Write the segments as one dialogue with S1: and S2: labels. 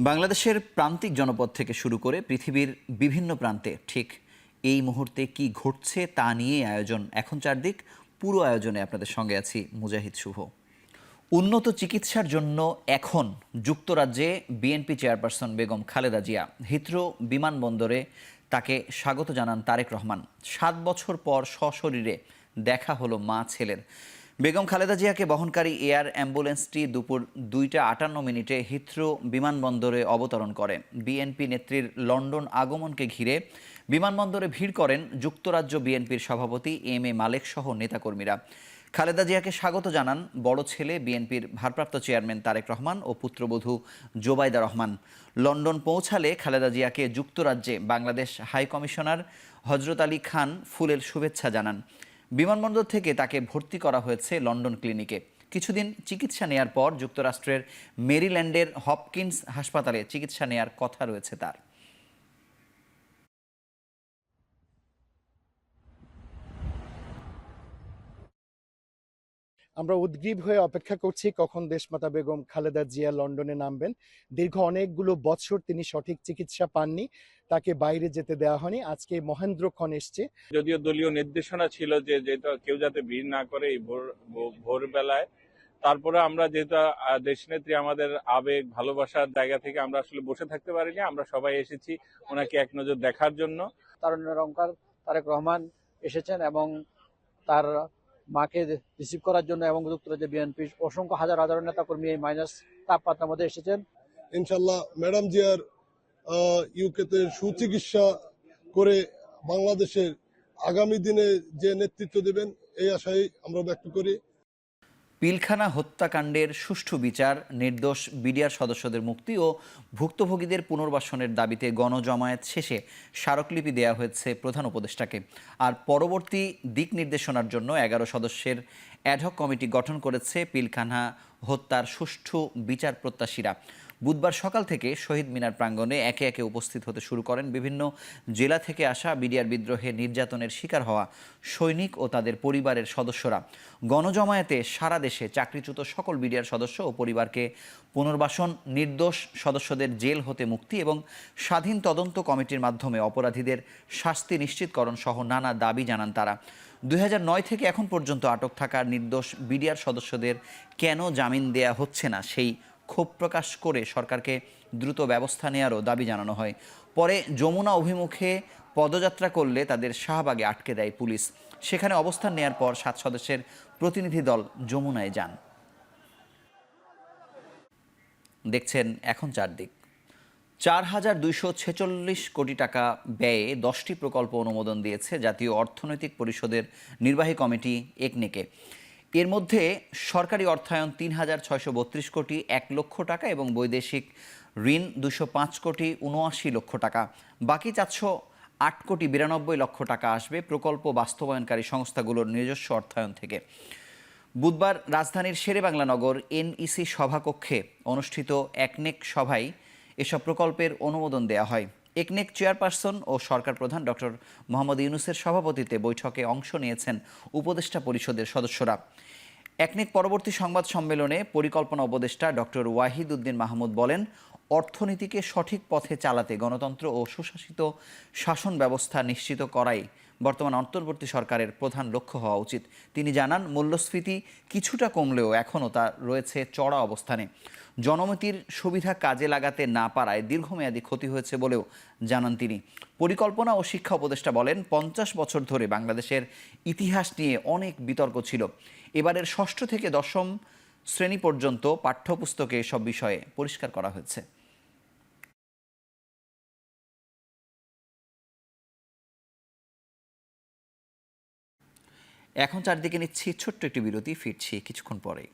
S1: বাংলাদেশের প্রান্তিক জনপদ থেকে শুরু করে পৃথিবীর বিভিন্ন প্রান্তে ঠিক এই মুহূর্তে কি ঘটছে তা নিয়ে আয়োজন এখন চারদিক। পুরো আয়োজনে আপনাদের সঙ্গে আছি মুজাহিদ শুভ। উন্নত চিকিৎসার জন্য এখন যুক্তরাজ্যে BNP chairperson Begum Khaleda Zia Heathrow বিমানবন্দরে তাকে স্বাগত জানান তারেক রহমান। ৭ বছর পর সশরীরে দেখা হলো মা ছেলের। বেগম খালেদা জিয়াকে বহনকারী এয়ার অ্যাম্বুলেন্সটি দুপুর ২টা ৫৮ হিথ্রো বিমানবন্দরে অবতরণ করে। বিএনপি নেত্রীর লন্ডন আগমনকে ঘিরে বিমানবন্দরে ভিড় করেন যুক্তরাজ্য বিএনপির সভাপতি এম এ মালেক সহ নেতাকর্মীরা। খালেদা জিয়াকে স্বাগত জানান বড় ছেলে বিএনপির ভারপ্রাপ্ত চেয়ারম্যান তারেক রহমান ও পুত্রবধূ জোবাইদা রহমান। লন্ডন পৌঁছালে খালেদা জিয়াকে যুক্তরাজ্যে বাংলাদেশ হাই কমিশনার হজরত আলী খান ফুলের শুভেচ্ছা জানান। বিমানবন্দর থেকে তাকে ভর্তি করা হয়েছে লন্ডন ক্লিনিকে। কিছুদিন চিকিৎসা নেয়ার পর যুক্তরাষ্ট্রের মেরিল্যান্ডের হপকিন্স হাসপাতালে চিকিৎসা নেয়ার কথা রয়েছে তার।
S2: আমরা উদগ্রীব হয়ে অপেক্ষা করছি কখন দেশমাতা বেগম খালেদা জিয়া লন্ডনে নামবেন। দীর্ঘ অনেকগুলো বছর তিনি সঠিক চিকিৎসা পাননি, তাকে বাইরে যেতে দেওয়া হয়নি। আজকে মহেন্দ্রক্ষণ এসছে।
S3: যদিও দলীয় নির্দেশনা ছিল যে কেউ যাতে ভিড় না করে এই ভোরবেলায়, তারপরে আমরা যেহেতু দেশনেত্রী আমাদের আবেগ ভালোবাসার জায়গা থেকে আমরা আসলে বসে থাকতে পারিনি। আমরা সবাই এসেছি ওনাকে এক নজর দেখার জন্য।
S4: তারুণ্যের অঙ্কার তারেক রহমান এসেছেন এবং তার মাকে রিসিভ করার জন্য, এবং যুক্তরাজ্য বিএনপির অসংখ্য হাজার হাজার নেতাকর্মী এই মাইনাস তাপমাত্রার মধ্যে এসেছেন।
S5: ইনশাল্লাহ ম্যাডাম জিয়ার ইউকেতে সুচিকিৎসা করে বাংলাদেশের আগামী দিনে যে নেতৃত্ব দেবেন এই আশাই আমরা ব্যক্ত করি।
S1: পিলখানা হত্যাকাণ্ডের সুষ্ঠু বিচার, নির্দোষ বিডিআর সদস্যদের মুক্তি ও ভুক্তভোগীদের পুনর্বাসনের দাবিতে গণজমায়েত শেষে স্মারকলিপি দেওয়া হয়েছে প্রধান উপদেষ্টাকে। আর পরবর্তী দিক নির্দেশনার জন্য ১১ সদস্যের অ্যাডহক কমিটি গঠন করেছে পিলখানা হত্যার সুষ্ঠু বিচার প্রত্যাশীরা। বুধবার সকাল থেকে শহীদ মিনার প্রাঙ্গণে একে একে উপস্থিত হতে শুরু করেন বিভিন্ন জেলা থেকে আসা বিডিআর বিদ্রোহে নির্যাতনের শিকার হওয়া সৈনিক ও তাদের পরিবারের সদস্যরা। গণজমায়েতে সারা দেশে চাকরিচ্যুত সকল বিডিআর সদস্য ও পরিবারকে পুনর্বাসন, নির্দোষ সদস্যদের জেল হতে মুক্তি এবং স্বাধীন তদন্ত কমিটির মাধ্যমে অপরাধীদের শাস্তি নিশ্চিতকরণ সহ নানা দাবি জানান তারা। ২০০৯ থেকে এখন পর্যন্ত আটক থাকা নির্দোষ বিডিআর সদস্যদের কেন জামিন দেয়া হচ্ছে না সেই ক্ষোভ প্রকাশ করে সরকারকে দ্রুত ব্যবস্থা নেওয়ারও দাবি জানানো হয়। পরে যমুনা অভিমুখে পদযাত্রা করলে তাদের শাহবাগে আটকে দেয় পুলিশ। সেখানে অবস্থান নেয়ার পর ৭ সদস্যের প্রতিনিধি দল যমুনায় যান। দেখছেন এখন চারদিক। ৪,২৪৬ কোটি টাকা ব্যয়ে ১০টি প্রকল্প অনুমোদন দিয়েছে জাতীয় অর্থনৈতিক পরিষদের নির্বাহী কমিটি একনেকে। এর মধ্যে সরকারি অর্থায়ন ৩,৬৩২ কোটি ১ লক্ষ টাকা এবং বৈদেশিক ঋণ ২০৫ কোটি ৭৯ লক্ষ টাকা। বাকি ৪০৮ কোটি ৯২ লক্ষ টাকা আসবে প্রকল্প বাস্তবায়নকারী সংস্থাগুলোর নিজস্ব অর্থায়ন থেকে। বুধবার রাজধানীর শেরেবাংলা নগর এনইসি সভাকক্ষে অনুষ্ঠিত একনেক সভায় এসব প্রকল্পের অনুমোদন দেওয়া হয়। একনেক চেয়ারপারসন ও সরকার প্রধান ডক্টর মোহাম্মদ ইউনূসের সভাপতিত্বে বৈঠকে অংশ নিয়েছেন উপদেষ্টা পরিষদের সদস্যরা। একনেক পরবর্তী সংবাদ সম্মেলনে পরিকল্পনা উপদেষ্টা ডক্টর ওয়াহিদ উদ্দিন মাহমুদ বলেন, অর্থনীতিকে সঠিক পথে চালাতে গণতন্ত্র ও সুশাসিত শাসন ব্যবস্থা নিশ্চিত করাই বর্তমান অন্তর্বর্তী সরকারের প্রধান লক্ষ্য হওয়া উচিত। তিনি জানান, মূল্যস্ফীতি কিছুটা কমলেও এখনও তা রয়েছে চড়া অবস্থানে। জনমতির সুবিধা কাজে লাগাতে না পারায় দীর্ঘমেয়াদী ক্ষতি হয়েছে বলেও জানান তিনি। পরিকল্পনা ও শিক্ষা উপদেষ্টা বলেন, ৫০ বছর ধরে বাংলাদেশের ইতিহাস নিয়ে অনেক বিতর্ক ছিল। এবারের ৬ষ্ঠ থেকে ১০ম শ্রেণী পর্যন্ত পাঠ্যপুস্তকে এসব বিষয়ে পরিষ্কার করা হয়েছে। এখন চারদিকে নিচ্ছি ছোট্ট একটি বিরতি, ফিরছি কিছুক্ষণ পরে।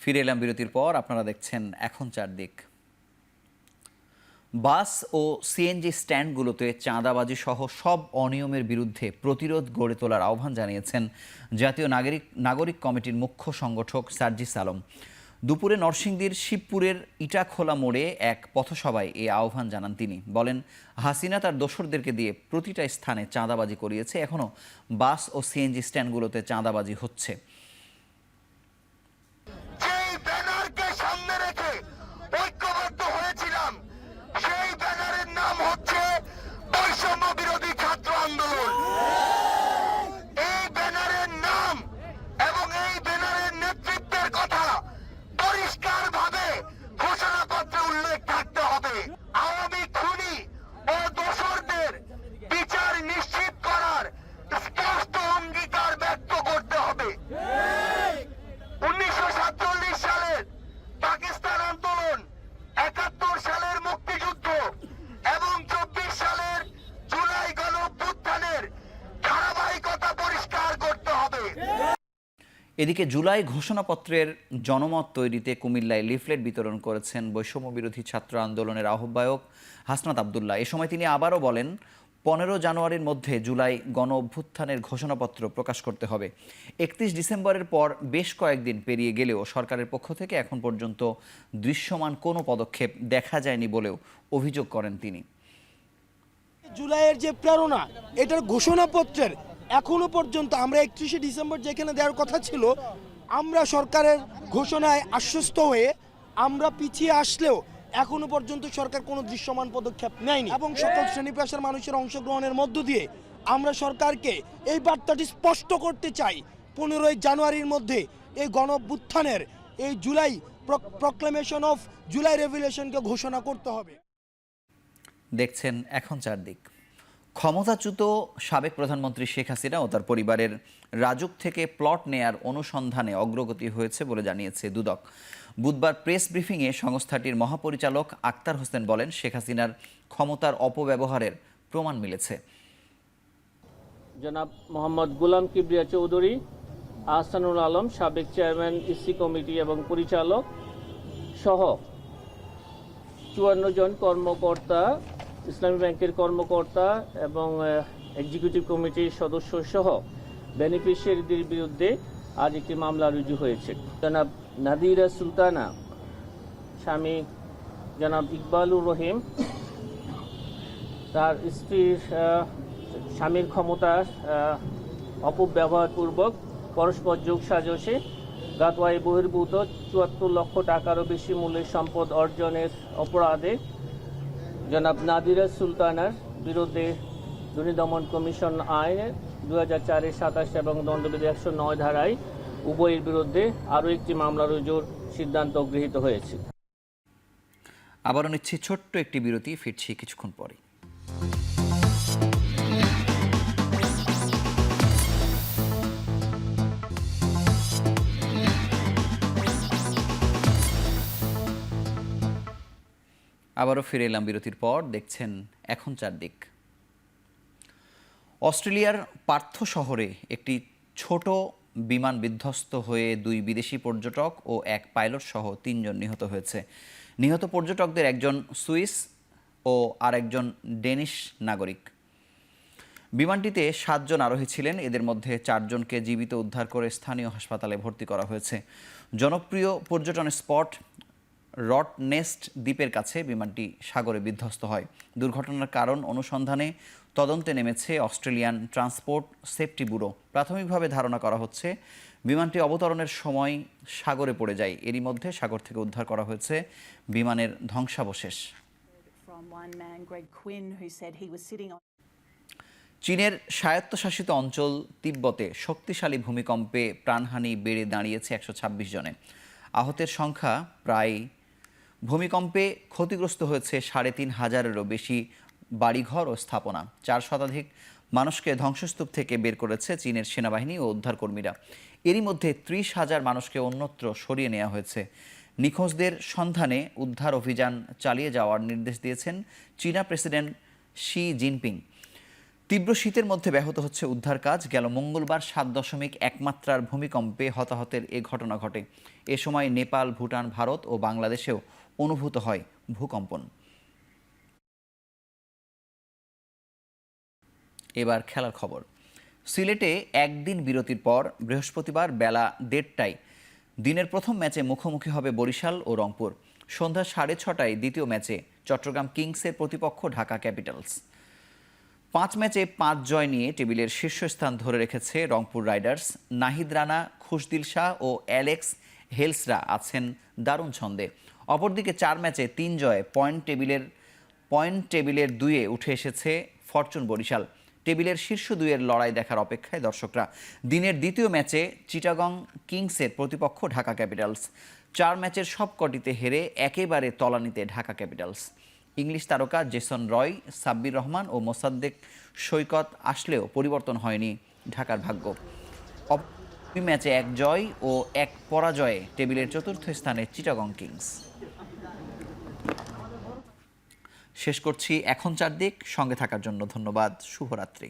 S1: ফিরে এলাম বিরতির পর। আপনারা দেখছেন এখন চারদিক। বাস ও সিএনজি স্ট্যান্ডগুলোতে চাঁদাবাজি সহ সব অনিয়মের বিরুদ্ধে প্রতিরোধ গড়ে তোলার আহ্বান জানিয়েছেন জাতীয় নাগরিক কমিটির মুখ্য সংগঠক সার্জিস আলম। দুপুরে নরসিংদীর শিবপুরের ইটাখোলা মোড়ে এক পথসভায় এই আহ্বান জানান তিনি। বলেন, হাসিনা তার দোসরদেরকে দিয়ে প্রতিটা স্থানে চাঁদাবাজি করিয়েছে, এখনো বাস ও সিএনজি স্ট্যান্ডগুলোতে চাঁদাবাজি হচ্ছে।
S6: যেই ব্যানারকে সামনে রেখে ঐক্যবদ্ধ হয়েছিলাম, সেই ব্যানারের নাম হচ্ছে বৈষম্য বিরোধী ছাত্র আন্দোলন। এই ব্যানারের নাম এবং এই ব্যানারের নেতৃত্বের কথা পরিষ্কারভাবে ঘোষণাপত্রে উল্লেখ থাকতে হবে। আওয়ামী খুনি ও দোসরদের বিচার নিশ্চিত করার স্পষ্ট অঙ্গীকার ব্যক্ত করতে হবে। 1947 সালের পাকিস্তান আন্দোলন, 71 সালের মুক্তিযুদ্ধ এবং 24 সালের জুলাই গণঅভ্যুত্থানের ধারাবাহিকতা পরিষ্কার করতে হবে।
S1: এদিকে জুলাই ঘোষণাপত্রের জনমত তৈরিতে কুমিল্লায় লিফলেট বিতরণ করেছেন বৈষম্য বিরোধী ছাত্র আন্দোলনের আহ্বায়ক হাসনাত আবদুল্লাহ। এ সময় তিনি আবারও বলেন, 15 জানুয়ারির মধ্যে জুলাই গণ অভ্যুত্থানের ঘোষণাপত্র প্রকাশ করতে হবে। 31 ডিসেম্বরের পর বেশ কয়েকদিন পেরিয়ে গেলেও সরকারের পক্ষ থেকে এখন পর্যন্ত দৃশ্যমান কোনো পদক্ষেপ দেখা যায়নি বলেও অভিযোগ করেন তিনি।
S7: জুলাইয়ের যে প্রেরণা, এটার ঘোষণাপত্রের এখনো পর্যন্ত আমরা 31শে ডিসেম্বর যেখানে দেওয়ার কথা ছিল, আমরা সরকারের ঘোষণায় আশ্বস্ত হয়ে আমরা পিছিয়ে আসলেও এখনো পর্যন্ত সরকার কোনো দৃশ্যমান পদক্ষেপ নেয়নি। এবং সকল শ্রেণী পেশার মানুষের অংশগ্রহণের মধ্য দিয়ে আমরা সরকারকে এই বার্তাটি স্পষ্ট করতে চাই, 15 জানুয়ারির মধ্যে এই গণঅভ্যুত্থানের এই জুলাই প্রক্লেমেশন অফ জুলাই রেভলিউশনকে ঘোষণা করতে হবে।
S1: দেখছেন এখন চারদিক। ক্ষমতাচ্যুত সাবেক প্রধানমন্ত্রী শেখ হাসিনা ও তার পরিবারের রাজুক থেকে প্লট নেয়ার অনুসন্ধানে অগ্রগতি হয়েছে বলে জানিয়েছে দুদক। বুধবার প্রেস ব্রিফিংয়ে সংস্থাটির মহাপরিচালক আক্তার হোসেন বলেন, শেখ হাসিনার ক্ষমতার অপব্যবহারের প্রমাণ মিলেছে।
S8: জনাব মোহাম্মদ গোলাম কিবরিয়া চৌধুরী, আহসানুল আলম সাবেক চেয়ারম্যান ইসি কমিটি এবং পরিচালক সহ 54 জন কর্মকর্তা, ইসলামী ব্যাংকের কর্মকর্তা এবং এক্সিকিউটিভ কমিটির সদস্য সহ বেনিফিশিয়ারিদের বিরুদ্ধে আজ একটি মামলা রুজু হয়েছে। জনাব নাদিরা সুলতানা, স্বামী জনাব ইকবালুর রহিম, তার স্ত্রীর স্বামীর ক্ষমতার অপব্যবহারপূর্বক পরস্পর যোগ সাজসে গাতোয়ায় বহির্ভূত 74 লক্ষ টাকারও বেশি মূল্যের সম্পদ অর্জনের অপরাধে জনাব নাদিরা সুলতানার বিরুদ্ধে দুর্নীতি দমন কমিশন আইনে 2004-এর 27 এবং দণ্ডবিধি 109 ধারায় উভয়ের বিরুদ্ধে আরও একটি মামলা রুজুর সিদ্ধান্ত গৃহীত হয়েছে।
S1: আবারও নিচ্ছি ছোট্ট একটি বিরতি, ফিরছি কিছুক্ষণ পরে। আবারও ফিরে এলাম বিরতির পর। দেখছেন এখন চারদিক। অস্ট্রেলিয়ার পার্থ শহরে একটি ছোট বিমান বিধ্বস্ত হয়ে 2 বিদেশি পর্যটক ও এক পাইলট সহ 3 জন নিহত হয়েছে। নিহত পর্যটকদের একজন সুইস ও আরেকজন ডেনিশ নাগরিক। বিমানটিতে 7 জন আরোহী ছিলেন, এদের মধ্যে 4 জনকে জীবিত উদ্ধার করে স্থানীয় হাসপাতালে ভর্তি করা হয়েছে। জনপ্রিয় পর্যটন স্পট রটনেস্ট দ্বীপের কাছে বিমানটি সাগরে বিধ্বস্ত হয়। দুর্ঘটনার কারণ অনুসন্ধানে তদন্তে নেমেছে অস্ট্রেলিয়ান ট্রান্সপোর্ট সেফটি ব্যুরো। প্রাথমিকভাবে ধারণা করা হচ্ছে বিমানটি অবতরণের সময় সাগরে পড়ে যায়। এরই মধ্যে সাগর থেকে উদ্ধার করা হয়েছে বিমানের ধ্বংসাবশেষ। চীনের স্বায়ত্তশাসিত অঞ্চল তিব্বতে শক্তিশালী ভূমিকম্পে প্রাণহানি বেড়ে দাঁড়িয়েছে 126 জনে। আহতের সংখ্যা প্রায়। ভূমিকম্পে ক্ষতিগ্রস্ত হয়েছে 3,500-এরও বেশি বাড়িঘর ও স্থাপনা। 4 শতাধিক মানুষকে ধ্বংসস্তূপ থেকে বের করেছে চীনের সেনাবাহিনী ও উদ্ধারকর্মীরা। এরই মধ্যে 30,000 মানুষকে অন্যত্র সরিয়ে নেওয়া হয়েছে। নিখোঁজদের সন্ধানে উদ্ধার অভিযান চালিয়ে যাওয়ার নির্দেশ দিয়েছেন চীনা প্রেসিডেন্ট শি জিনপিং। তীব্র শীতের মধ্যে ব্যাহত হচ্ছে উদ্ধার কাজ। গেল মঙ্গলবার 7.1 মাত্রার ভূমিকম্পে হতাহতের এ ঘটনা ঘটে। এ সময় নেপাল, ভুটান, ভারত ও বাংলাদেশেও অনুভূত হয় ভূকম্পন। এবার খেলার খবর। সিলেটে একদিন বিরতির পর বৃহস্পতিবার বেলা 1:30টায় দিনের প্রথম ম্যাচে মুখোমুখি হবে বরিশাল ও রংপুর। সন্ধ্যা 6:30টায় দ্বিতীয় ম্যাচে চট্টগ্রাম কিংসের প্রতিপক্ষ ঢাকা ক্যাপিটালস। 5 ম্যাচে 5 জয় নিয়ে টেবিলের শীর্ষস্থান ধরে রেখেছে রংপুর রাইডার্স। নাহিদ রানা, খুশদিল শাহ ও অ্যালেক্স হেলসরা আছেন দারুণ ছন্দে। অপরদিকে 4 ম্যাচে 3 জয়ে পয়েন্ট টেবিলের 2-এ উঠে এসেছে ফরচুন বরিশাল। টেবিলের শীর্ষ 2-এর লড়াই দেখার অপেক্ষায় দর্শকরা। দিনের দ্বিতীয় ম্যাচে চিটাগং কিংসের প্রতিপক্ষ ঢাকা ক্যাপিটালস। 4 ম্যাচের সবকটিতে হেরে একেবারে তলানিতে ঢাকা ক্যাপিটালস। ইংলিশ তারকা জেসন রয়, সাব্বির রহমান ও মোসাদ্দেক সৈকত আসলেও পরিবর্তন হয়নি ঢাকার ভাগ্য। দুই ম্যাচে 1 জয় ও 1 পরাজয়ে টেবিলের চতুর্থ স্থানে চিটাগং কিংস। শেষ করছি এখন চারদিক। সঙ্গে থাকার জন্য ধন্যবাদ। শুভরাত্রি।